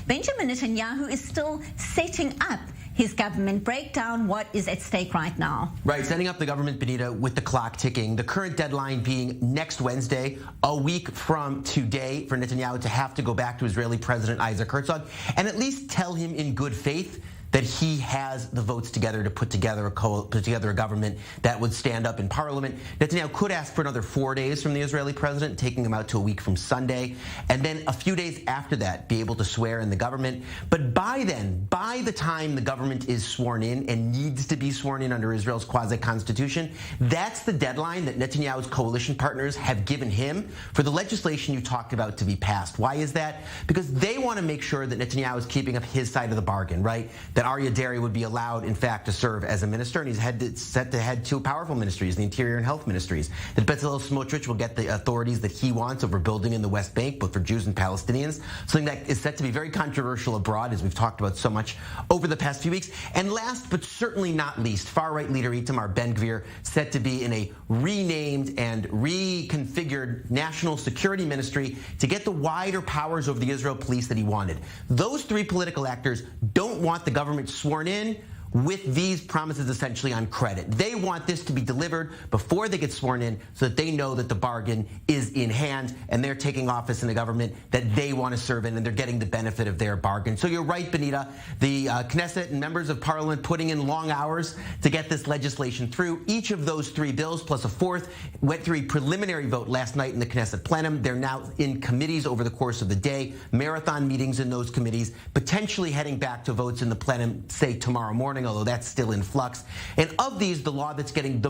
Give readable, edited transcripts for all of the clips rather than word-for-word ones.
Benjamin Netanyahu is still setting up his government. Break down what is at stake right now. Right, setting up the government, Benita, with the clock ticking. The current deadline being next Wednesday, a week from today, for Netanyahu to have to go back to Israeli President Isaac Herzog and at least tell him in good faith that he has the votes together to put together a government that would stand up in parliament. Netanyahu could ask for another 4 days from the Israeli president, taking him out to a week from Sunday, and then a few days after that be able to swear in the government. But by then, by the time the government is sworn in and needs to be sworn in under Israel's quasi-constitution, that's the deadline that Netanyahu's coalition partners have given him for the legislation you talked about to be passed. Why is that? Because they want to make sure that Netanyahu is keeping up his side of the bargain, right? That Aryeh Deri would be allowed, in fact, to serve as a minister, and he's set to head two powerful ministries, the Interior and Health Ministries. That Bezalel Smotrich will get the authorities that he wants over building in the West Bank, both for Jews and Palestinians, something that is set to be very controversial abroad, as we've talked about so much over the past few weeks. And last, but certainly not least, far-right leader Itamar Ben-Gvir, set to be in a renamed and reconfigured national security ministry to get the wider powers over the Israel police that he wanted. Those three political actors don't want the government sworn in with these promises essentially on credit. They want this to be delivered before they get sworn in so that they know that the bargain is in hand and they're taking office in a government that they want to serve in and they're getting the benefit of their bargain. So you're right, Benita. The Knesset and members of parliament putting in long hours to get this legislation through. Each of those three bills plus a fourth went through a preliminary vote last night in the Knesset plenum. They're now in committees over the course of the day, marathon meetings in those committees, potentially heading back to votes in the plenum, say tomorrow morning, although that's still in flux. And of these, the law that's getting the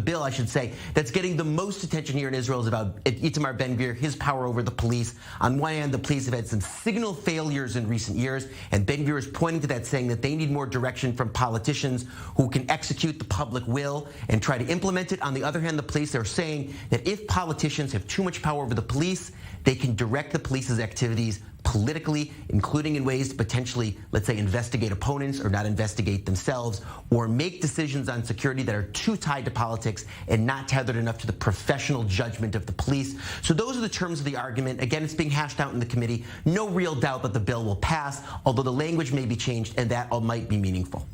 bill, I should say, that's getting the most attention here in Israel is about Itamar Ben-Gvir, his power over the police. On one hand, the police have had some signal failures in recent years, and Ben-Gvir is pointing to that, saying that they need more direction from politicians who can execute the public will and try to implement it. On the other hand, the police are saying that if politicians have too much power over the police, they can direct the police's activities politically, including in ways to potentially, let's say, investigate opponents or not investigate themselves, or make decisions on security that are too tied to politics and not tethered enough to the professional judgment of the police. So those are the terms of the argument. Again, it's being hashed out in the committee. No real doubt that the bill will pass, although the language may be changed, and that all might be meaningful.